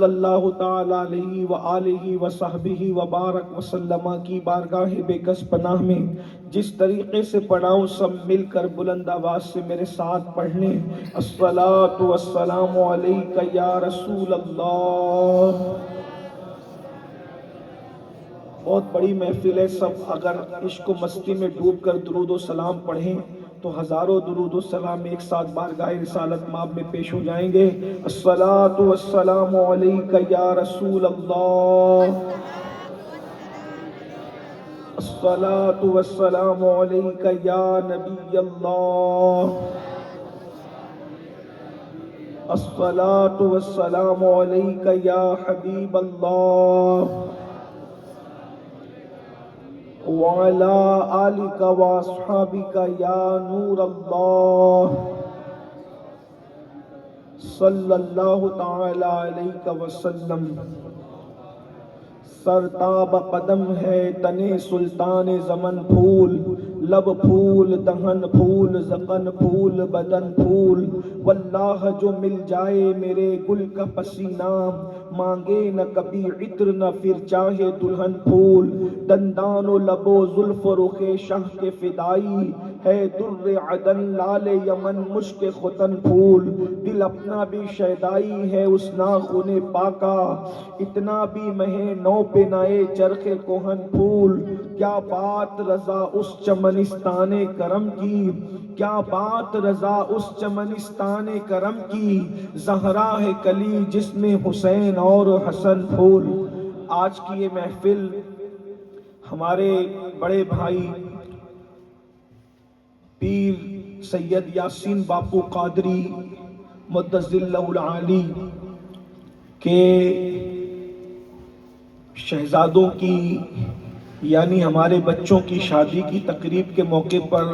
اللہ تعالی علیہ وآلہ وصحبہ وبارک وسلم کی بارگاہ بے کس پناہ میں جس طریقے سے پڑھاؤں سب مل کر بلند آواز سے میرے ساتھ پڑھ لیں۔ الصلاۃ والسلام علیک یا رسول اللہ۔ بہت بڑی محفل ہے، سب اگر عشق و مستی میں ڈوب کر درود و سلام پڑھیں تو ہزاروں درود و سلام ایک ساتھ بارگاہ رسالت مآب میں پیش ہو جائیں گے۔ الصلاۃ والسلام علیک یا رسول اللہ، الصلاۃ والسلام علیک یا نبی اللہ، الصلاۃ والسلام علیک یا حبیب اللہ، وعلى آلك وأصحابك يا نور الله، صلی اللہ تعالی علیہ وسلم۔ سرتاب قدم ہے تنے سلطان زمن پھول، لب پھول دہن پھول زبان پھول بدن پھول، واللہ جو مل جائے میرے گل کا پسینہ، مانگے نہ کبھی عطر نہ پھر چاہے دلہن پھول، دندان و لب و زلف و رخ شاہ کے فدائی، ہے در عدن لال یمن مشک ختن پھول، دل اپنا بھی شیدائی ہے اس ناخن پاکا، اتنا بھی مہ نو پہ نئے چرخ کوہن پھول، کیا بات رضا اس چمنستان کرم کی، کیا بات رضا اس چمنستان کرم کی، زہرا ہے کلی جس میں حسین اور حسن پھول۔ آج کی یہ محفل ہمارے بڑے بھائی پیر سید یاسین باپو قادری مدظ اللہ العالی کے شہزادوں کی یعنی ہمارے بچوں کی شادی کی تقریب کے موقع پر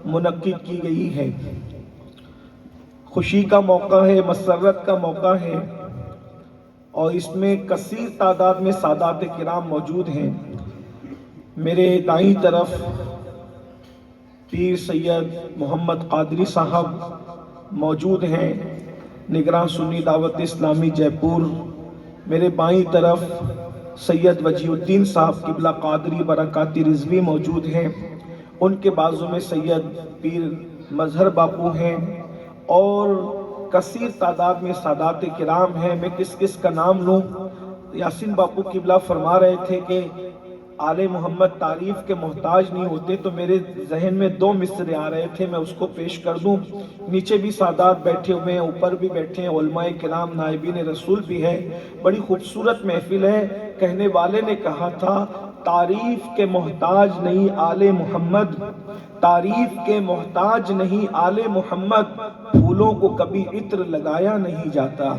منعقد کی گئی ہے۔ خوشی کا موقع ہے، مسرت کا موقع ہے، اور اس میں کثیر تعداد میں سادات کرام موجود ہیں۔ میرے دائیں طرف پیر سید محمد قادری صاحب موجود ہیں، نگراں سنی دعوت اسلامی جے پور۔ میرے بائیں طرف سید وجیہ الدین صاحب قبلہ قادری برکاتی رضوی موجود ہیں، ان کے بازو میں سید پیر مظہر باپو ہیں، اور کثیر تعداد میں سادات کرام ہیں۔ میں کس کس کا نام لوں؟ یاسین باپو قبلہ فرما رہے تھے کہ آل محمد تعریف کے محتاج نہیں ہوتے، تو میرے ذہن میں دو مصرے آ رہے تھے، میں اس کو پیش کر دوں۔ نیچے بھی سادات بیٹھے ہوئے ہیں، اوپر بھی بیٹھے ہیں، علماء کرام نائبین رسول بھی ہے۔ بڑی خوبصورت محفل ہے۔ کہنے والے نے کہا تھا تعریف کے محتاج نہیں آل محمد، تعریف کے محتاج نہیں آل محمد، پھولوں کو کبھی عطر لگایا نہیں جاتا،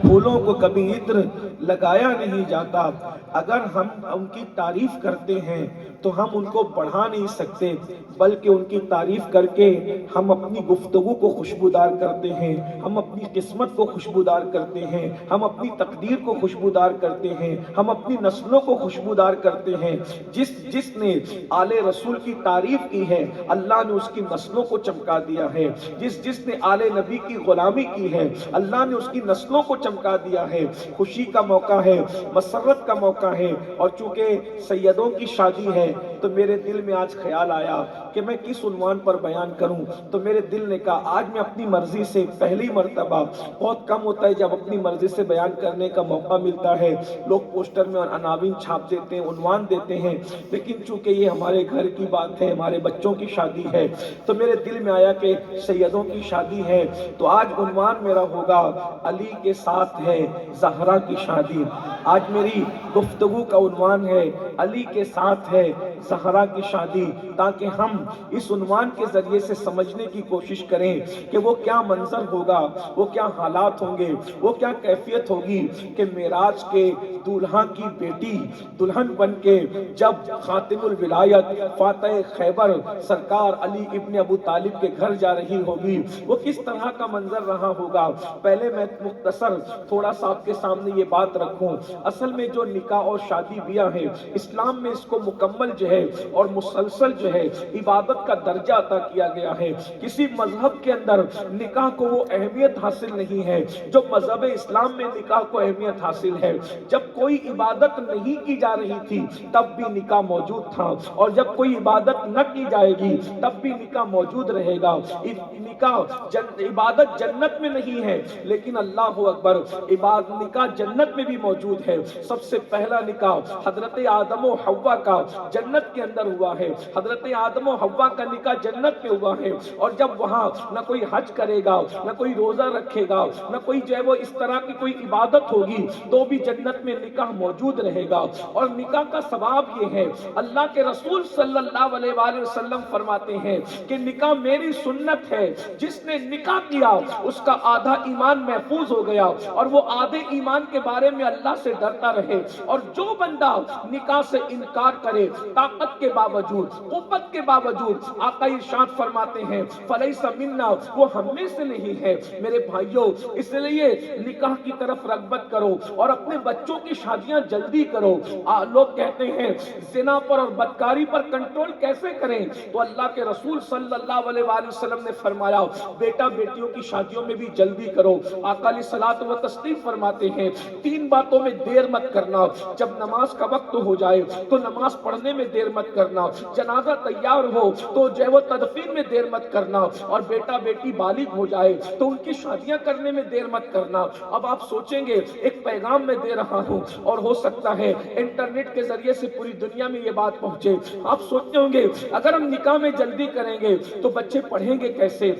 پھولوں کو کبھی عطر لگایا نہیں جاتا۔ اگر ہم ان کی تعریف کرتے ہیں تو ہم ان کو بڑھا نہیں سکتے، بلکہ ان کی تعریف کر کے ہم اپنی گفتگو کو خوشبودار کرتے ہیں، ہم اپنی قسمت کو خوشبودار کرتے ہیں، ہم اپنی تقدیر کو خوشبودار کرتے ہیں، ہم اپنی نسلوں کو خوشبودار کرتے ہیں۔ جس نے آل رسول کی تعریف کی ہے اللہ نے اس کی نسلوں کو چمکا دیا ہے، جس نے آل نبی کی غلامی کی ہے اللہ نے اس کی نسلوں کو چمکا دیا ہے۔ خوشی کا موقع ہے، مسرت کا موقع ہے، اور چونکہ سیدوں کی شادی ہے تو میرے دل میں آج خیال آیا کہ میں کس عنوان پر بیان کروں، تو میرے دل نے کہا آج میں اپنی مرضی سے پہلی مرتبہ، بہت کم ہوتا ہے جب اپنی مرضی سے بیان کرنے کا موقع ملتا ہے، لوگ پوسٹر میں عناوین چھاپ دیتے ہیں، عنوان دیتے ہیں، لیکن چونکہ یہ ہمارے گھر کی بات ہے، ہمارے بچوں کی شادی ہے، تو میرے دل میں آیا کہ سیدوں کی شادی ہے تو آج عنوان میرا ہوگا علی کے ساتھ ہے زہرا کی شادی۔ آج میری گفتگو کا عنوان ہے علی کے ساتھ ہے زہرا کی شادی، تاکہ ہم اس عنوان کے ذریعے سے سمجھنے کی کوشش کریں کہ وہ کیا منظر ہوگا، وہ کیا حالات ہوں گے، وہ کیا کیفیت ہوگی کہ معراج کے دولہا کی بیٹی دلہن بن کے جب خاتم الولایت فاتح خیبر سرکار علی ابن ابو طالب کے گھر جا رہی ہوگی، وہ کس طرح کا منظر رہا ہوگا۔ پہلے میں مختصر تھوڑا سا آپ کے سامنے یہ بات رکھوں، اصل میں جو نکاح اور شادی بیاہ ہے اسلام میں اس کو مکمل ہے اور مسلسل جو ہے عبادت کا درجہ عطا کیا گیا ہے۔ کسی مذہب کے اندر نکاح کو وہ اہمیت حاصل نہیں ہے جو مذہب اسلام میں نکاح کو اہمیت حاصل ہے۔ جب کوئی عبادت نہیں کی جا رہی تھی تب بھی نکاح موجود تھا، اور جب کوئی عبادت نہ کی جائے گی تب بھی نکاح موجود رہے گا۔ عبادت جنت میں نہیں ہے لیکن اللہ اکبر نکاح جنت میں بھی موجود ہے۔ سب سے پہلا نکاح حضرت آدم و حوا کا جنت کے اندر ہوا ہے۔ حضرت آدم و حوا کا نکاح جنت میں ہوا ہے، اور جب وہاں نہ کوئی حج کرے گا، نہ کوئی روزہ رکھے گا، نہ کوئی جو ہے وہ اس طرح کی کوئی عبادت ہوگی، تو بھی جنت میں نکاح موجود رہے گا۔ اور نکاح کا ثواب یہ ہے، اللہ کے رسول صلی اللہ علیہ وآلہ وسلم فرماتے ہیں کہ نکاح میری سنت ہے، جس نے نکاح کیا اس کا آدھا ایمان محفوظ ہو گیا، اور وہ آدھے ایمان کے بارے میں اللہ سے ڈرتا رہے۔ اور جو بندہ نکاح سے انکار کرے طاقت کے باوجود، قوت کے باوجود، آقا ارشاد فرماتے ہیں فلیس منا، وہ ہم میں سے نہیں ہے۔ میرے بھائیوں، اس لیے نکاح کی طرف رغبت کرو اور اپنے بچوں کی شادیاں جلدی کرو۔ لوگ کہتے ہیں زنا پر اور بدکاری پر کنٹرول کیسے کریں، تو اللہ کے رسول صلی اللہ علیہ وآلہ وسلم نے فرمایا بیٹا بیٹیوں کی شادیوں میں بھی جلدی کرو۔ آقا علیہ الصلوۃ والتسلیم فرماتے ہیں 3 باتوں میں دیر مت کرنا، جب نماز کا وقت ہو جائے تو نماز پڑھنے میں دیر مت کرنا، جنازہ تیار ہو تو جو ہے وہ تدفین میں دیر مت کرنا، اور بیٹا بیٹی بالغ ہو جائے تو ان کی شادیاں کرنے میں دیر مت کرنا۔ اب آپ سوچیں گے ایک پیغام میں دے رہا ہوں اور ہو سکتا ہے انٹرنیٹ کے ذریعے سے پوری دنیا میں یہ بات پہنچے۔ آپ سوچتے ہوں گے اگر ہم نکاح میں جلدی کریں گے تو بچے پڑھیں گے کیسے،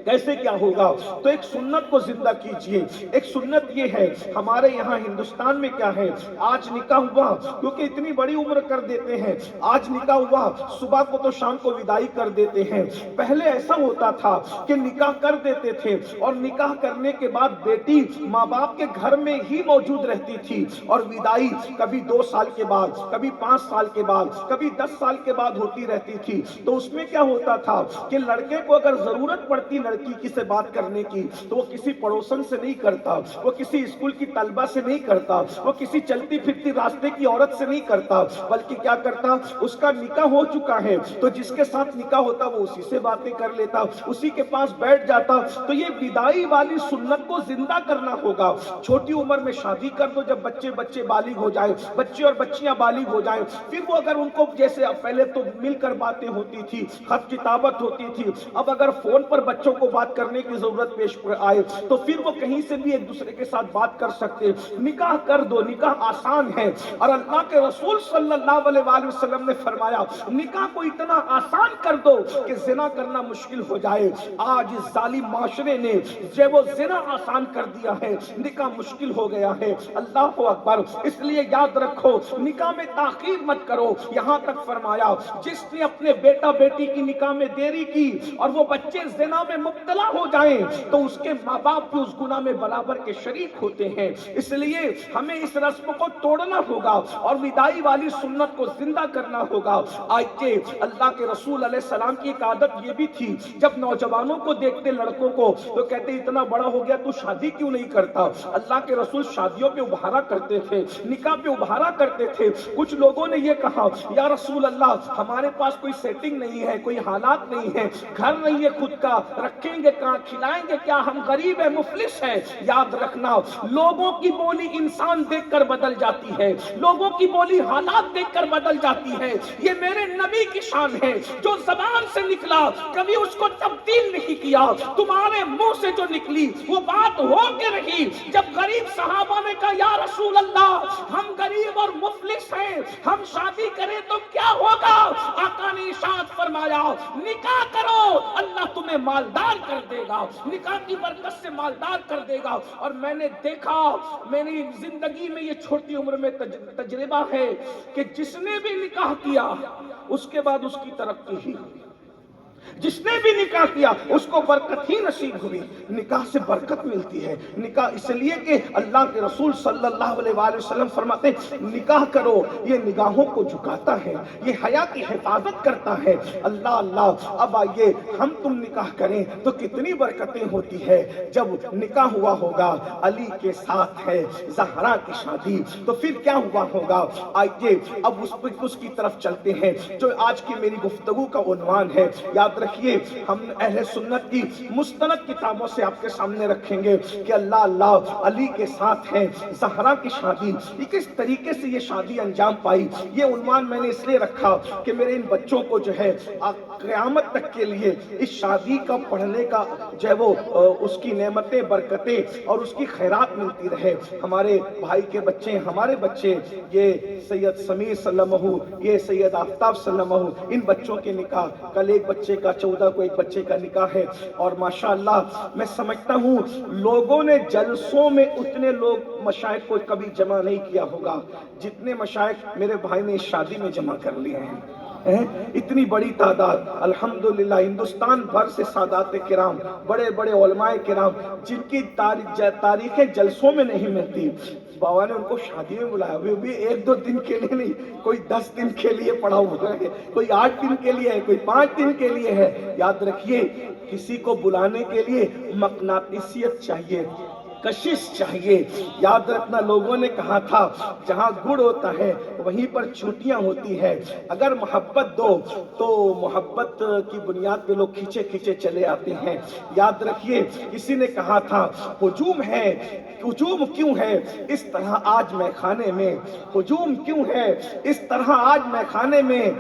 کیسے کیا ہوگا؟ تو ایک سنت کو زندہ کیجئے۔ ایک سنت یہ ہے ہمارے یہاں ہندوستان میں کیا ہے، آج نکاح ہوا کیونکہ اتنی بڑی عمر کر دیتے ہیں، آج نکاح ہوا صبح کو تو شام کو ودائی کر دیتے ہیں۔ پہلے ایسا ہوتا تھا کہ نکاح کر دیتے تھے اور نکاح کرنے کے بعد بیٹی ماں باپ کے گھر میں ہی موجود رہتی تھی، اور ودائی کبھی 2 سال کے بعد، کبھی 5 سال کے بعد، کبھی 10 سال کے بعد ہوتی رہتی تھی۔ تو اس میں کیا ہوتا تھا کہ لڑکے کو اگر ضرورت پڑتی لڑکی کی سے بات کرنے کی تو وہ کسی پڑوسن سے نہیں کرتا، وہ کسی اسکول کی طلبہ سے نہیں کرتا، وہ کسی چلتی پھرتی راستے کی عورت سے نہیں کرتا، بلکہ کیا کرتا، اس کا نکاح ہو چکا ہے تو جس کے ساتھ نکاح ہوتا وہ اسی سے باتیں کر لیتا، اسی کے پاس بیٹھ جاتا۔ تو یہ ودائی والی سنت کو زندہ کرنا ہوگا۔ چھوٹی عمر میں شادی کر دو، جب بچے بالغ ہو جائے، بچے اور بچیاں بالغ ہو جائیں، پھر وہ اگر ان کو جیسے پہلے تو مل کر باتیں ہوتی تھی، خط کتابت ہوتی تھی، اب اگر فون پر بچوں کو بات کرنے کی ضرورت پیش آئے تو پھر وہ کہیں سے بھی ایک دوسرے کے ساتھ بات کر سکتے۔ نکاح کر دو، نکاح آسان ہے، اور اللہ کے رسول صلی اللہ علیہ وآلہ وسلم نے فرمایا نکاح کو اتنا آسان کر دو کہ زنا کرنا مشکل ہو جائے۔ آج اس ظالم معاشرے نے جو وہ زنا آسان کر دیا ہے، نکاح مشکل ہو گیا ہے۔ اللہ اکبر، اس لیے یاد رکھو نکاح میں تاخیر مت کرو۔ یہاں تک فرمایا جس نے اپنے بیٹا بیٹی کی نکاح میں دیری کی اور وہ بچے زنا میں مبتلا ہو جائیں تو اس کے ماں باپ بھی اس گناہ میں برابر کے شریک ہوتے ہیں۔ اس لیے ہمیں اس رسم کو توڑنا ہوگا اور ودائی والی سنت کو زندہ کرنا ہوگا۔ آج کے اللہ کے رسول علیہ السلام کی ایک عادت یہ بھی تھی، جب نوجوانوں کو دیکھتے لڑکوں کو تو کہتے اتنا بڑا ہو گیا تو شادی کیوں نہیں کرتا؟ اللہ کے رسول شادیوں پہ ابھارا کرتے تھے، نکاح پہ ابھارا کرتے تھے۔ کچھ لوگوں نے یہ کہا یا رسول اللہ ہمارے پاس کوئی سیٹنگ نہیں ہے، کوئی حالات نہیں ہے، گھر نہیں ہے خود کا، رکھیں گے کہاں، کھلائیں گے کیا، ہم غریب ہیں، مفلس ہیں۔ یاد رکھنا لوگوں کی بولی انسان دیکھ کر بدل جاتی ہے، لوگوں کی بولی حالات دیکھ کر بدل جاتی ہے۔ یہ میرے نبی کی شان ہے، جو زبان سے نکلا کبھی اس کو تبدیل نہیں کیا۔ تمہارے منہ سے جو نکلی وہ بات ہو کے رہی۔ جب غریب صحابہ نے کہا یا رسول اللہ ہم غریب اور مفلس ہیں، ہم شادی کریں تو کیا ہوگا؟ آقا نے ارشاد فرمایا نکاح کرو، اللہ تمہیں مالدار کر دے گا، نکاح کی برکت سے مالدار کر دے گا۔ اور میں نے دیکھا، میری زندگی میں یہ چھوٹی عمر میں تجربہ ہے کہ جس نے بھی نکاح کیا اس کے بعد اس کی ترقی ہی ہوئی۔ جس نے بھی نکاح کیا اس کو برکت ہی نصیب ہوئی. نکاح سے برکت ملتی ہے. نکاح اس لیے کہ اللہ کے رسول صلی اللہ علیہ وآلہ وسلم فرماتے ہیں نکاح کرو، یہ نگاہوں کو جھکاتا ہے، یہ حیا کی حفاظت کرتا ہے. اللہ اللہ. اب آئیے ہم تم نکاح کریں تو کتنی برکتیں ہوتی ہے. جب نکاح ہوا ہوگا علی کے ساتھ ہے زہرا کی شادی، تو پھر کیا ہوا ہوگا. آئیے اب اس کی طرف چلتے ہیں جو آج کی میری گفتگو کا عنوان ہے. یاد رکھیے ہم اہل سنت کی مستند کتابوں سے آپ کے سامنے رکھیں گے کہ اللہ اللہ علی کے ساتھ ہے زہرا کی شادی، یہ کس طریقے سے یہ شادی انجام پائی. یہ عنوان میں نے اس لیے رکھا کہ میرے ان بچوں کو جو ہے قیامت تک کے لیے اس شادی کا پڑھنے کا جو ہے وہ اس کی نعمتیں برکتیں اور اس کی خیرات ملتی رہے. ہمارے بھائی کے بچے، ہمارے بچے، یہ سید سمیر صلی اللہ علیہ وسلم، یہ سید آفتاب صلی اللہ علیہ وسلم، ان بچوں کے نکاح کل ایک بچے کا 14 کو ایک بچے کا نکاح ہے. اور ماشاءاللہ میں سمجھتا ہوں لوگوں نے جلسوں میں اتنے لوگ مشائخ کو کبھی جمع نہیں کیا ہوگا جتنے مشائخ میرے بھائی نے اس شادی میں جمع کر لیے ہیں. اتنی بڑی تعداد الحمدللہ ہندوستان بھر سے سادات کرام، بڑے بڑے علماء کرام جن کی تاریخیں جلسوں میں نہیں ملتی، بابا نے ان کو شادی میں بلایا. وہ بھی 1-2 دن کے لیے نہیں، کوئی 10 دن کے لیے پڑا ہوا ہے، کوئی 8 دن کے لیے ہے، کوئی 5 دن کے لیے ہے. یاد رکھیے کسی کو بلانے کے لیے مقناطیسیت چاہیے، کشش چاہیے. یاد رکھنا لوگوں نے کہا تھا جہاں گڑ ہوتا ہے وہیں پر چوٹیاں ہوتی ہے. اگر محبت دو تو محبت کی بنیاد پہ لوگ کھینچے کھینچے چلے آتے ہیں. یاد رکھیے کسی نے کہا تھا ہجوم ہے، ہجوم کیوں ہے اس طرح آج میں خانے میں، ہجوم کیوں ہے اس طرح آج میں خانے میں.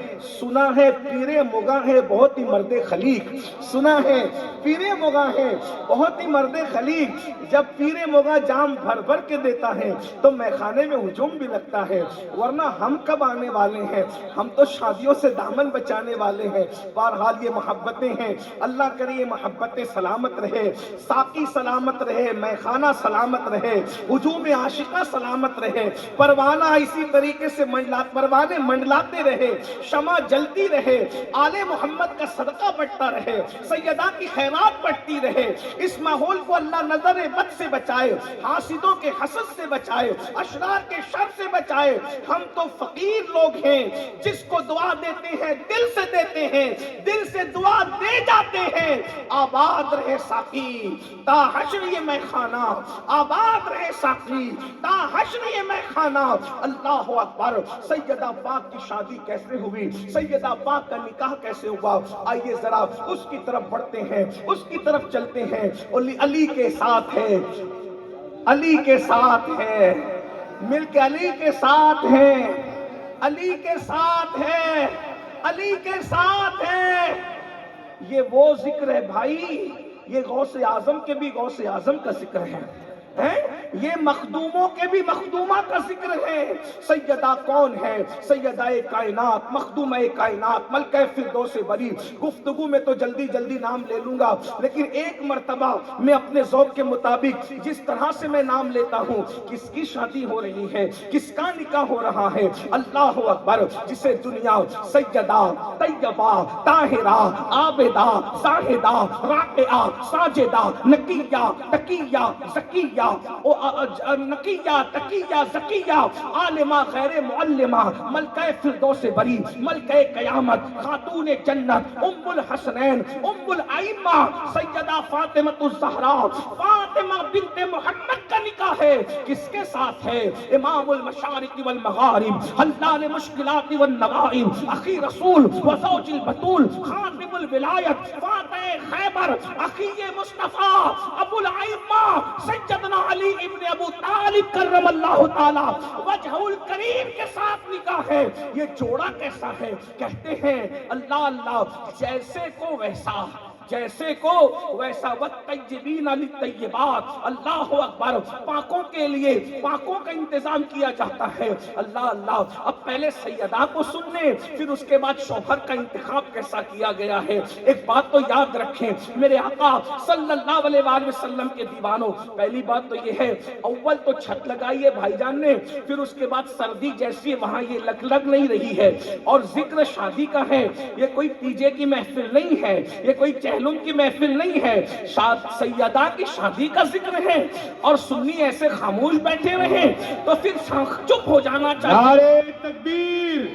سنا ہے پیرے مغاں ہے بہت ہی مرد خلیق، سنا ہے پیرے مغاں ہے بہت ہی مرد خلیق. جب پیرے مغاں جام بھر بھر کے دیتا ہے تو میں خانے میں ہجوم بھی لگتا ہے. ورنہ ہم کب آنے والے ہیں، ہم تو شادیوں سے دامن بچانے والے ہیں. بہرحال یہ محبتیں ہیں، اللہ کرے یہ محبتیں سلامت رہے، ساقی سلامت رہے، میخانہ سلامت رہے، ہجوم عاشقہ سلامت رہے، پروانہ اسی طریقے سے پروانے منڈلاتے رہے، شمع جلتی رہے، آل محمد کا صدقہ بٹتا رہے، سیدہ کی خیرات بٹتی رہے. اس ماحول کو اللہ نظر بد سے بچائے، حاسدوں کے حسد سے بچائے، اشرار کے شر سے بچائے. ہم تو فقیر لوگ ہیں، جس کو دعا دیتے ہیں دل سے دیتے ہیں، دل سے دعا دے جاتے ہیں. آباد رہے ساقی تا حشر یہ میخانہ، آباد رہے ساقی تا حشر یہ میخانہ. اللہ اکبر. سیدہ پاک کی شادی کیسے ہوئی، سیدہ پاک کا نکاح کیسے ہوا، آئیے ذرا اس کی طرف بڑھتے ہیں، اس کی طرف چلتے ہیں. علی کے ساتھ ہے، علی کے ساتھ ہے، مل کے علی کے ساتھ ہے، علی کے ساتھ ہے، علی کے ساتھ ہے. یہ وہ ذکر ہے بھائی، یہ غوث اعظم کے بھی غوث اعظم کا ذکر ہے، یہ مخدوموں کے بھی مخدومہ کا ذکر ہے. سیدہ کون ہے؟ سیدہ کائنات، مخدومہ کائنات، ملکہ فردوس بری. گفتگو میں تو جلدی جلدی نام لے لوں گا، لیکن ایک مرتبہ میں اپنے ذوق کے مطابق جس طرح سے میں نام لیتا ہوں، کس کی شادی ہو رہی ہے، کس کا نکاح ہو رہا ہے. اللہ اکبر. جسے دنیا سیدہ طیبہ طاہرہ عابدہ زاہدہ راکعہ ساجدہ نقیہ تقیہ زکیہ نقیہ تقیہ زکیہ عالمہ غیر معلمہ، ملکہ فردوس بری، ملکہ قیامت، خاتون جنت، ام الحسنین، ام الائمہ، سیدہ فاطمہ الزہرا، فاطمہ بنت محمد کا نکاح ہے. کس کے ساتھ ہے؟ امام المشارق والمغارب، حلال مشکلات والنوائب، اخی رسول وزوج البتول، خاتم الولایت، فاتح خیبر، اخی مصطفیٰ، ابو الائمہ سیدنا علی ابن ابو طالب کرم اللہ تعالی وجہ الکریم کے ساتھ نکاح ہے. یہ جوڑا کیسا ہے؟ کہتے ہیں اللہ اللہ جیسے کو ویسا، جیسے کو ویسا والطیبین للطیبات، اللہ اکبر، پاکوں کے لیے پاکوں کا انتظام کیا جاتا ہے۔ اللہ اللہ، اب پہلے سیدہ کو سننے، پھر اس کے بعد شوہر کا انتخاب کیسا کیا گیا ہے۔ ایک بات تو یاد رکھیں میرے آقا صلی اللہ علیہ وآلہ وسلم کے دیوانوں، پہلی بات تو یہ ہے، اول تو چھت لگائی ہے بھائی جان نے، پھر اس کے بعد سردی جیسی ہے وہاں یہ لگ نہیں رہی ہے، اور ذکر شادی کا ہے، یہ کوئی پیجے کی محفل نہیں ہے، یہ کوئی چہلم کی محفل نہیں ہے، سیدہ کی شادی کا ذکر ہے، اور سنی ایسے خاموش بیٹھے رہے تو پھر چپ ہو جانا چاہیے۔ نعرے تکبیر،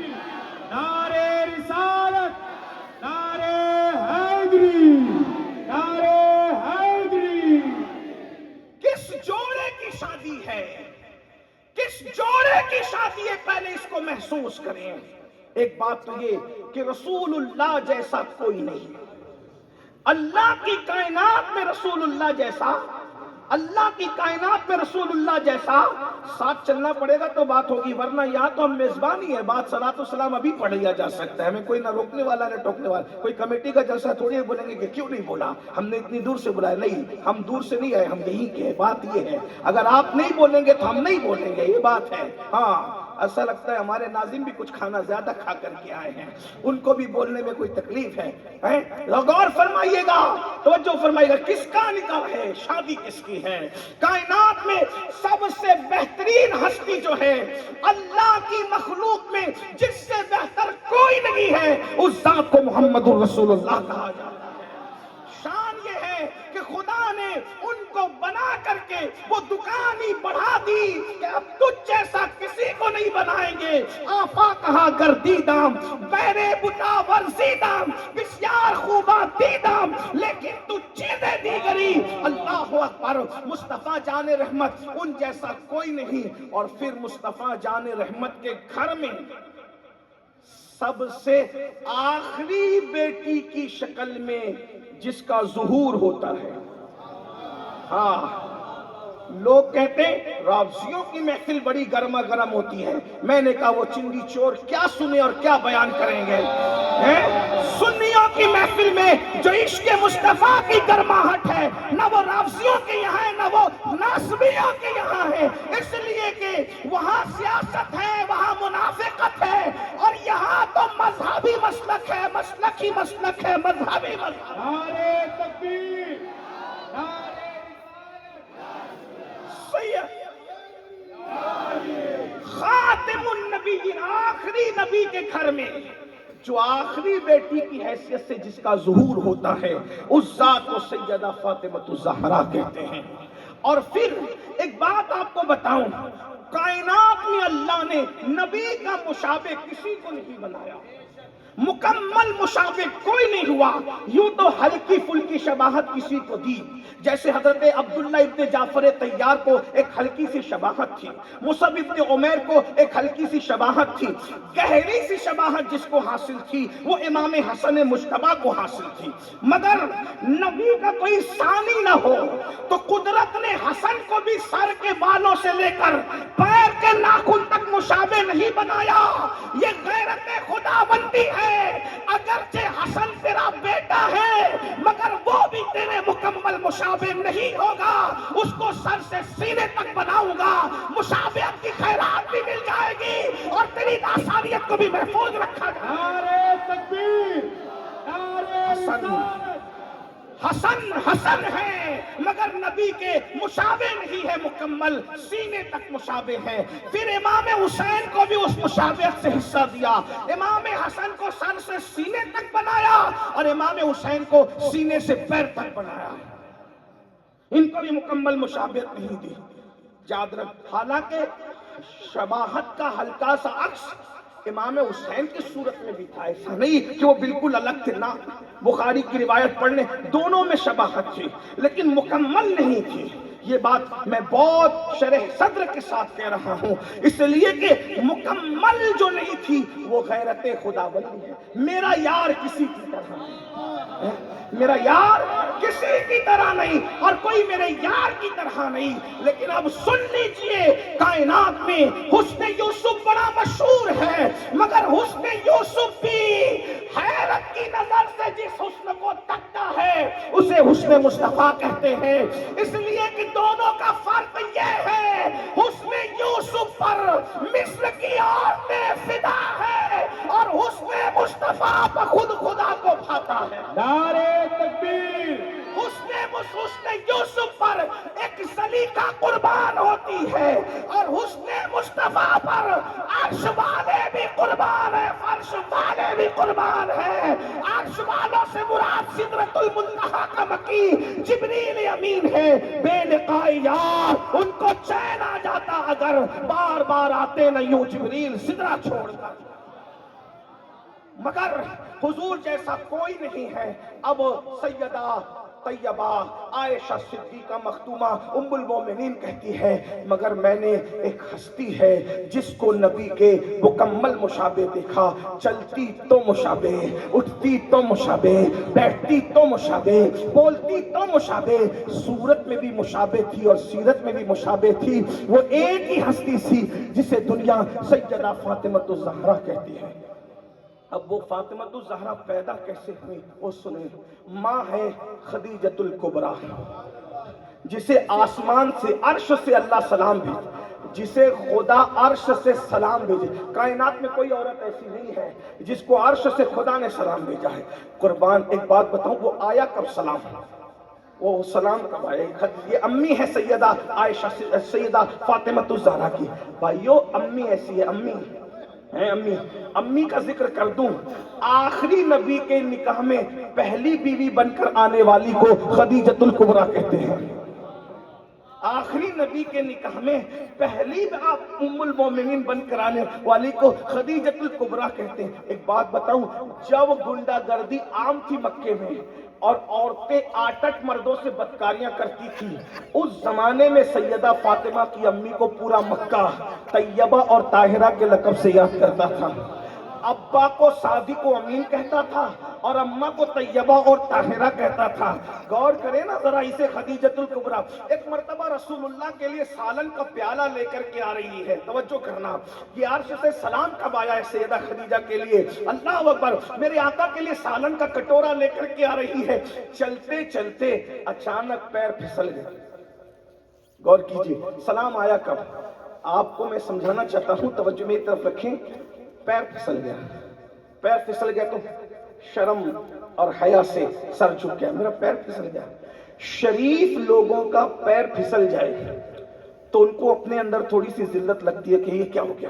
نعرے رسالت، نعرے حیدری، نعرے حیدری۔ کس جوڑے کی شادی ہے، کس جوڑے کی شادی ہے، پہلے اس کو محسوس کریں۔ ایک بات تو یہ کہ رسول اللہ جیسا کوئی نہیں، اللہ کی کائنات میں رسول اللہ جیسا، اللہ کی کائنات میں رسول اللہ جیسا، ساتھ چلنا پڑے گا تو بات ہوگی، ورنہ یہاں تو ہم میزبانی ہے، بات صلاۃ و سلام ابھی پڑھ لیا جا سکتا ہے، ہمیں کوئی نہ روکنے والا نہ ٹوکنے والا، کوئی کمیٹی کا جلسہ تھوڑی بولیں گے کہ کیوں نہیں بولا، ہم نے اتنی دور سے بلایا، نہیں، ہم دور سے نہیں آئے، ہم یہیں کے ہیں، بات یہ ہے، اگر آپ نہیں بولیں گے تو ہم نہیں بولیں گے، یہ بات ہے۔ ہاں ایسا لگتا ہے ہمارے ناظرین بھی کچھ کھانا زیادہ کھا کر کے آئے ہیں، ان کو بھی بولنے میں کوئی تکلیف ہے، غور فرمائیے گا، توجہ فرمائیے گا، کس کا نکاح ہے، شادی کس کی ہے؟ کائنات میں سب سے بہترین ہستی جو ہے، اللہ کی مخلوق میں جس سے بہتر کوئی نہیں ہے، اس ذات کو محمد الرسول اللہ کہا جاتا ہے۔ شان یہ ہے کہ خدا نے ان کو بنا کر کے وہ دکان ہی بڑھا دی کہ اب تجھ جیسا کسی کو نہیں بنائیں گے۔ آفا کہا گردی دام، بیرے بتا ورزی دام، بسیار خوبا دیدام، لیکن تو چیزیں دیگری۔ اللہ اکبر، مصطفیٰ جان رحمت ان جیسا کوئی نہیں، اور پھر مصطفیٰ جان رحمت کے گھر میں سب سے آخری بیٹی کی شکل میں جس کا ظہور ہوتا ہے، ہاں لوگ کہتے ہیں رابضیوں کی محفل بڑی گرما گرم ہوتی ہے، میں نے کہا وہ چنگی چور کیا سنے اور کیا بیان کریں گے۔ سنیوں کی محفل میں جو عشق مصطفیٰ کی گرماہٹ ہے، نہ وہ رابضیوں کے یہاں ہے نہ وہ ناصبیوں کے یہاں ہے، اس لیے کہ وہاں سیاست ہے، وہاں منافقت ہے، اور یہاں تو مذہبی مسلک ہے، مسلک ہی مسلک ہے، مذہبی مسلک۔ نعرے تکبیر، نعرے خاتم النبی، آخری نبی کے گھر میں جو آخری بیٹی کی حیثیت سے جس کا ظہور ہوتا ہے، اس ذات کو سیدہ فاطمہ الزہرا کہتے ہیں۔ اور پھر ایک بات آپ کو بتاؤں، کائنات میں اللہ نے نبی کا مشابہ کسی کو نہیں بنایا، مکمل مشابہ کوئی نہیں ہوا، یوں تو ہلکی پھلکی شباہت کسی کو دی، جیسے حضرت عبداللہ ابن جعفر طیار کو ایک ہلکی سی شباہت تھی، مصعب ابن عمیر کو ایک ہلکی سی شباہت تھی، گہری سی شباہت جس کو حاصل تھی وہ امام حسن مجتبیٰ کو حاصل تھی، مگر نبی کا کوئی ثانی نہ ہو تو قدرت نے حسن کو بھی سر کے بالوں سے لے کر پیر کے ناخن تک مشابہ نہیں بنایا، یہ غیرت خدا بندی ہے۔ اگرچہ حسن تیرا بیٹا ہے مگر وہ بھی تیرے مکمل مشابہ نہیں ہوگا، اس کو سر سے سینے تک بناؤں گا، مشابہت کی خیرات بھی مل جائے گی اور تیری ناسانیت کو بھی محفوظ رکھا جائے گا۔ نعرے تکبیر، نعرے رسالت۔ حسن حسن ہے مگر نبی کے مشابہ نہیں ہے، مکمل سینے تک مشابہ ہے۔ پھر امام حسین کو بھی اس مشابہت سے حصہ دیا، امام حسن کو سر سے سینے تک بنایا اور امام حسین کو سینے سے پیر تک بنایا، ان کو بھی مکمل مشابہت نہیں دی۔ یاد رکھ، حالانکہ شباہت کا ہلکا سا عکس امام حسین کی صورت میں بھی تھا، ایسا نہیں کہ وہ بالکل الگ تھے، نہ، بخاری کی روایت پڑھنے دونوں میں شباہت تھی لیکن مکمل نہیں تھی۔ یہ بات میں بہت شرح صدر کے ساتھ کہہ رہا ہوں، اس لیے کہ مکمل جو نہیں تھی وہ غیرت خدا بندی ہے۔ میرا یار کسی کی طرح ہے، میرا یار کسی کی طرح نہیں اور کوئی میرے یار کی طرح نہیں. لیکن اب سن لیجئے, کائنات میں حسن یوسف بڑا مشہور ہے, مگر حسن یوسف بھی حیرت کی نظر سے جس حسن کو تکتا ہے اسے حسن مصطفیٰ کہتے ہیں. اس لیے کہ دونوں کا فرق یہ ہے, حسن یوسف پر مصر کی عورتیں فدا ہے اور حسن مصطفیٰ پر خود خدا کو بھاتا ہے. نعرہ تکبیر, حسن یوسف پر ایک سلیقہ قربان ہوتی ہے اور حسن مصطفیٰ پر عرش والے بھی قربان ہے, فرش والے بھی قربان ہے. عرش والوں سے مراد سدرۃ المنتہا کا مکی جبریل امین ہے. بے لقاء یار ان کو چین آ جاتا اگر بار بار آتے نہ یوں جبریل سدرہ چھوڑ کر. مگر حضور جیسا کوئی نہیں ہے. اب سیدہ طیبہ عائشہ صدیقہ مختومہ ام المومنین کہتی ہے, مگر میں نے ایک ہستی ہے جس کو نبی کے مکمل مشابہ دیکھا. چلتی تو مشابہ, اٹھتی تو مشابہ, بیٹھتی تو مشابہ, بولتی تو مشابہ, صورت میں بھی مشابہ تھی اور سیرت میں بھی مشابہ تھی. وہ ایک ہی ہستی تھی جسے دنیا سیدہ فاطمہ الزہرا کہتی ہے. اب وہ فاطمہ الزہرا پیدا کیسے ہوئی وہ سنیں. ماں ہے خدیجۃ الکبریٰ, جسے آسمان سے عرش سے اللہ سلام بھیجے, جسے خدا عرش سے سلام بھیجے. کائنات میں کوئی عورت ایسی نہیں ہے جس کو عرش سے خدا نے سلام بھیجا ہے. قربان ایک بات بتاؤں, وہ آیا کب سلام, وہ سلام کب آیا؟ یہ امی ہے سیدہ عائشہ, سیدہ فاطمہ الزہرا کی. بھائیو امی ایسی ہے, امی کا ذکر کر دوں. آخری نبی کے نکاح میں پہلی بیوی بن کر آنے والی کو خدیجۃ الکبریٰ کہتے ہیں. آخری نبی کے نکاح میں پہلی ام المومنین بن کر آنے والی کو خدیجۃ الکبریٰ کہتے ہیں. ایک بات بتاؤں, جب گنڈا گردی عام تھی مکے میں اور عورتیں 8 مردوں سے بدکاریاں کرتی تھی, اس زمانے میں سیدہ فاطمہ کی امی کو پورا مکہ طیبہ اور طاہرہ کے لقب سے یاد کرتا تھا. ابا کو سعدی کو امین کہتا تھا اور اماں کو طیبہ اور طاہرہ کہتا تھا. غور کریں نا ذرا اسے خدیجۃ الکبریٰ. ایک مرتبہ رسول اللہ کے لیے سالن کا پیالہ لے کر کے آ رہی ہے, توجہ کرنا, یہ عرش سے سلام کب آیا ہے سیدہ خدیجہ کے لیے, اللہ اکبر, میرے آقا کے لیے سالن کا کٹورا لے کر کے آ رہی ہے. چلتے چلتے اچانک پیر پھسل گئے. غور کیجئے, سلام آیا کب, آپ کو میں سمجھانا چاہتا ہوں, توجہ میری طرف رکھیں. پیر پھسل گیا تو شرم اور حیا سے سر جھک گیا, میرا پیر پھسل گیا. شریف لوگوں کا پیر پھسل جائے تو ان کو اپنے اندر تھوڑی سی ذلت لگتی ہے کہ یہ کیا ہو گیا.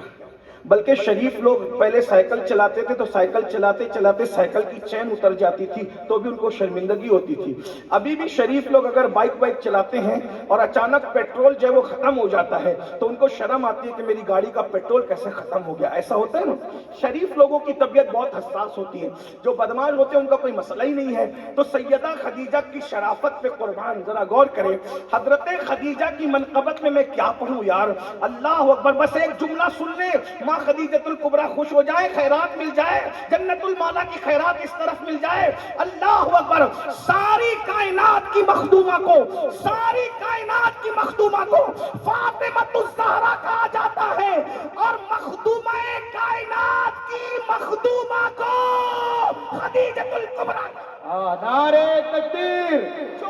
بلکہ شریف لوگ پہلے سائیکل چلاتے تھے تو سائیکل چلاتے چلاتے سائیکل کی چین اتر جاتی تھی تو بھی ان کو شرمندگی ہوتی تھی. ابھی بھی شریف لوگ اگر بائک چلاتے ہیں اور اچانک پیٹرول جو ہے وہ ختم ہو جاتا ہے تو ان کو شرم آتی ہے کہ میری گاڑی کا پیٹرول کیسے ختم ہو گیا. ایسا ہوتا ہے نا. شریف لوگوں کی طبیعت بہت حساس ہوتی ہے, جو بدمعاش ہوتے ہیں ان کا کوئی مسئلہ ہی نہیں ہے. تو سیدہ خدیجہ کی شرافت پہ قربان, ذرا غور کریں. حضرت خدیجہ کی منقبت میں کیا پڑھوں یار, اللہ اکبر. بس ایک جملہ سن لیں, ماں خدیجۃ الکبریٰ خوش ہو جائے, خیرات مل جائے, جنت المالا کی خیرات اس طرف مل جائے. اللہ اکبر. ساری کائنات کی مخدومہ کو, ساری کائنات کی مخدومہ کو فاطمہ الزہرا کہا جاتا ہے اور مخدومہ کائنات کی مخدومہ کو خدیجۃ الکبریٰ. نعرہ تکبیر,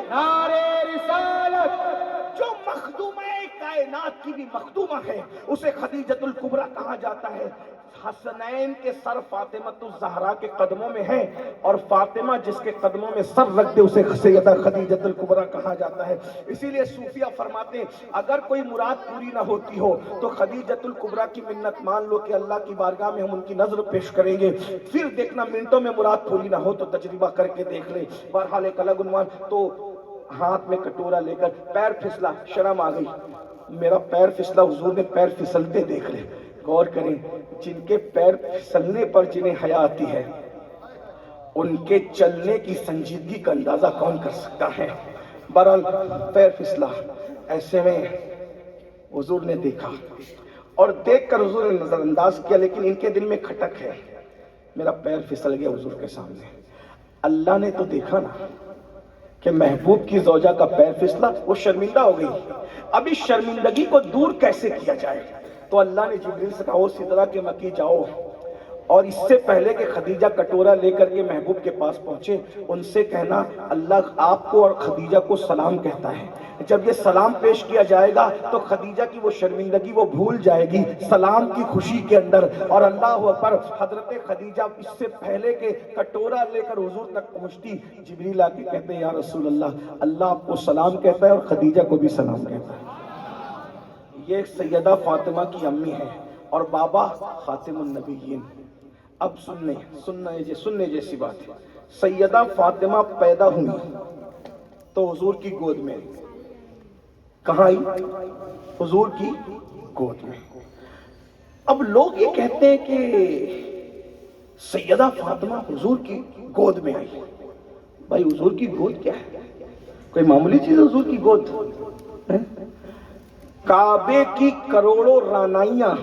نعرہ رسالت. جو مخدومہ کائنات کی بھی مخدومہ ہے اسے خدیجۃ الکبریٰ کہا جاتا ہے. حسنین کے سر فاطمہ الزہرا کے قدموں میں ہے اور فاطمہ جس کے قدموں میں سر رکھ دے اسے سیدہ خدیجۃ الکبریٰ کہا جاتا ہے. اسی لیے صوفیہ فرماتے ہیں اگر کوئی مراد پوری نہ ہوتی ہو تو خدیجۃ الکبریٰ کی منت مان لو کہ اللہ کی بارگاہ میں ہم ان کی نظر پیش کریں گے, پھر دیکھنا منٹوں میں مراد پوری نہ ہو تو تجربہ کر کے دیکھ لیں. بہرحال ایک الگ عنوان. تو ہاتھ میں کٹورا لے کر پیر پھسلا, شرم آ گئی, میرا پیر پھسلا, حضور نے پیر پھسلتے دیکھ لے. غور کریں, جن کے پیر پھسلنے پر جنہیں حیا آتی ہے ان کے چلنے کی سنجیدگی کا اندازہ کون کر سکتا ہے. بہرحال پیر پھسلا, ایسے میں حضور نے دیکھا اور دیکھ کر حضور نے نظر انداز کیا, لیکن ان کے دل میں کھٹک ہے, میرا پیر پھسل گیا حضور کے سامنے. اللہ نے تو دیکھا نا کہ محبوب کی زوجہ کا پیر پھسلا، وہ شرمندہ ہو گئی. اب اس شرمندگی کو دور کیسے کیا جائے؟ تو اللہ نے جبریل سے کہا وہ سدرہ کے مکی جاؤ، اور اس سے پہلے کہ خدیجہ کٹورا لے کر کے محبوب کے پاس پہنچے ان سے کہنا اللہ آپ کو اور خدیجہ کو سلام کہتا ہے. جب یہ سلام پیش کیا جائے گا تو خدیجہ کی وہ شرمندگی وہ بھول جائے گی سلام کی خوشی کے اندر. اور اللہ اکبر، حضرت خدیجہ اس سے پہلے کہ کٹورا لے کر حضور تک پہنچتی، جبریل آ کے کہتے ہیں یا رسول اللہ، اللہ آپ کو سلام کہتا ہے اور خدیجہ کو بھی سلام کہتا ہے. یہ سیدہ فاطمہ کی امی ہے اور بابا خاتم النبیین. اب سننے جیسی بات ہے. سیدہ فاطمہ پیدا ہوئی تو حضور کی گود میں. کہاں آئی؟ حضور کی گود میں. اب لوگ یہ کہتے ہیں کہ سیدہ فاطمہ حضور کی گود میں آئی. بھائی حضور کی گود کیا ہے؟ کوئی معمولی چیز ہے حضور کی گود؟ کعبے کی کروڑوں رانائیاں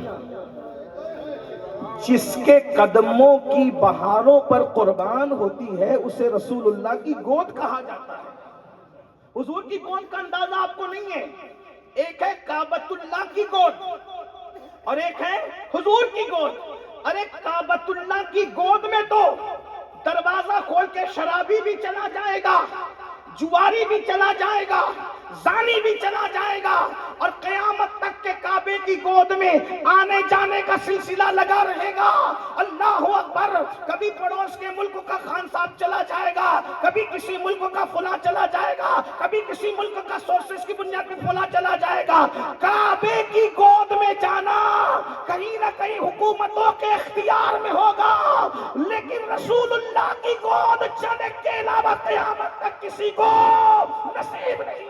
جس کے قدموں کی بہاروں پر قربان ہوتی ہے اسے رسول اللہ کی گود کہا جاتا ہے. حضور کی گود کا اندازہ آپ کو نہیں ہے. ایک ہے کعبۃ اللہ کی گود اور ایک ہے حضور کی گود. ارے کعبۃ اللہ کی گود میں تو دروازہ کھول کے شرابی بھی چلا جائے گا، جواری بھی چلا جائے گا، زانی بھی چلا جائے گا، اور قیامت تک کے کعبے کی گود میں آنے جانے کا سلسلہ لگا رہے گا. اللہ اکبر. کبھی پڑوس کے ملک کا خان صاحب چلا جائے گا، کبھی کسی ملک کا فلاں چلا جائے گا، کبھی کسی ملک کا سورسز کی بنیاد پہ فلاں چلا جائے گا. کعبے کی گود میں جانا کہیں نہ کہیں حکومتوں کے اختیار میں ہوگا، لیکن رسول اللہ کی گود جانے کے علاوہ قیامت تک کسی کو نصیب نہیں.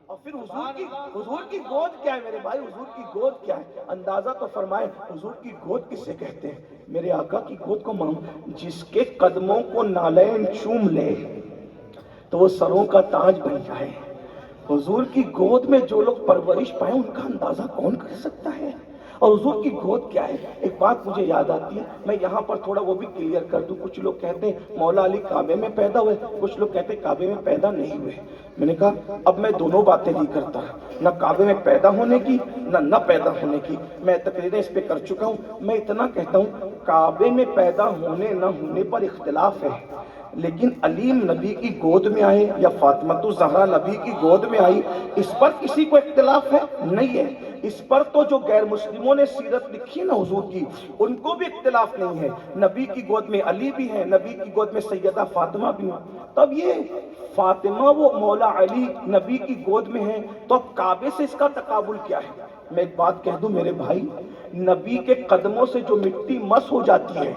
اور پھر حضور کی گود کیا ہے میرے بھائی؟ حضور کی گود کیا ہے؟ اندازہ تو فرمائے حضور کی گود کسے کہتے ہیں؟ میرے آقا کی گود کو جس کے قدموں کو نالین چوم لے تو وہ سروں کا تاج بن جائے. حضور کی گود میں جو لوگ پرورش پائے ان کا اندازہ کون کر سکتا ہے؟ اور حضور کی گود کیا ہے؟ ایک بات مجھے یاد آتی ہے، میں یہاں پر تھوڑا وہ بھی کلیئر کر دوں. کچھ لوگ کہتے ہیں مولا علی کعبے میں پیدا ہوئے، کچھ لوگ کہتے ہیں کعبے میں پیدا نہیں ہوئے. میں نے کہا اب میں دونوں باتیں نہیں کرتا، نہ کعبے میں پیدا ہونے کی نہ پیدا ہونے کی. میں تقریریں اس پہ کر چکا ہوں. میں اتنا کہتا ہوں کعبے میں پیدا ہونے نہ ہونے پر اختلاف ہے، لیکن علیم نبی کی گود میں آئے یا فاطمۃ الزہرا نبی کی گود میں آئی اس پر کسی کو اختلاف ہے نہیں ہے. اس پر تو جو غیر مسلموں نے سیرت لکھی نا حضور کی ان کو بھی اختلاف نہیں ہے. نبی کی گود میں علی بھی ہے، نبی کی گود میں سیدہ فاطمہ بھی ہے. تب یہ فاطمہ وہ مولا علی نبی کی گود میں ہے تو اب کعبے سے اس کا تقابل کیا ہے؟ میں ایک بات کہہ دوں میرے بھائی، نبی کے قدموں سے جو مٹی مس ہو جاتی ہے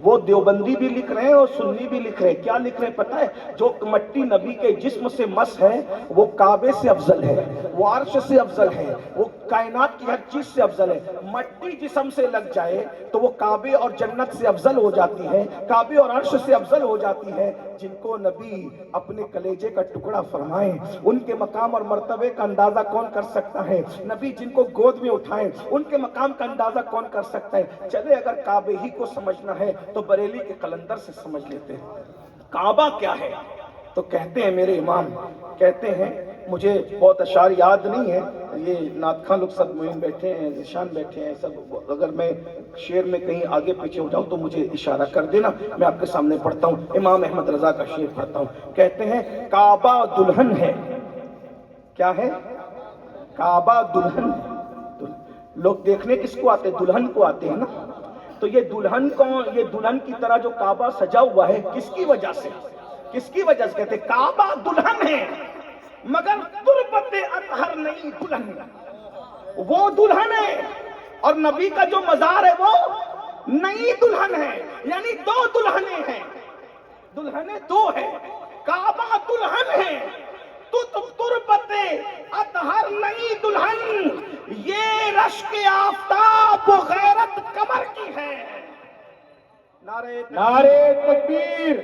وہ دیوبندی بھی لکھ رہے ہیں اور سنی بھی لکھ رہے ہیں. کیا لکھ رہے ہیں پتہ ہے؟ جو مٹی نبی کے جسم سے مس ہے وہ کعبے سے افضل ہے، وہ عرش سے افضل ہے، وہ کائنات کی ہر چیز سے افضل ہے. مٹی جسم سے لگ جائے تو وہ کعبے اور جنت سے افضل ہو جاتی ہے، کعبے اور عرش سے افضل ہو جاتی ہے. جن کو نبی اپنے کلیجے کا ٹکڑا فرمائیں ان کے مقام اور مرتبے کا اندازہ کون کر سکتا ہے؟ نبی جن کو گود میں اٹھائیں ان کے مقام کا اندازہ کون کر سکتا ہے؟ چلے اگر کعبے ہی کو سمجھنا ہے تو بریلی کے قلندر سے سمجھ لیتے ہیں. کعبہ کیا ہے؟ تو کہتے ہیں میرے امام کہتے ہیں، مجھے بہت اشعار یاد نہیں ہے، یہ نعت خواں لوگ سب معین بیٹھے ہیں، ذیشان بیٹھے ہیں سب، اگر میں شعر میں کہیں آگے پیچھے ہو جاؤں تو مجھے اشارہ کر دینا، میں آپ کے سامنے پڑھتا ہوں. امام احمد رضا کا شعر پڑھتا ہوں. کہتے ہیں کعبہ دلہن ہے. کیا ہے؟ کعبہ دلہن ہے. لوگ دیکھنے کس کو آتے ہیں؟ دلہن کو آتے ہیں نا. تو یہ دلہن کی طرح جو کعبہ سجا ہوا ہے کس کی وجہ سے؟ کس کی وجہ سے؟ کہتے ہیں کعبہ دلہن ہے مگر تربت اطہر نہیں دلہن. وہ دلہن ہے اور نبی کا جو مزار ہے وہ نئی دلہن ہے. یعنی دو دلہنیں ہیں، دلہنیں دو ہیں. کعبہ دلہن ہے تو تربت اطہر نہیں دلہن. یہ رشک آفتاب و غیرت قمر کی ہے. نعرہ نعرے تکبیر.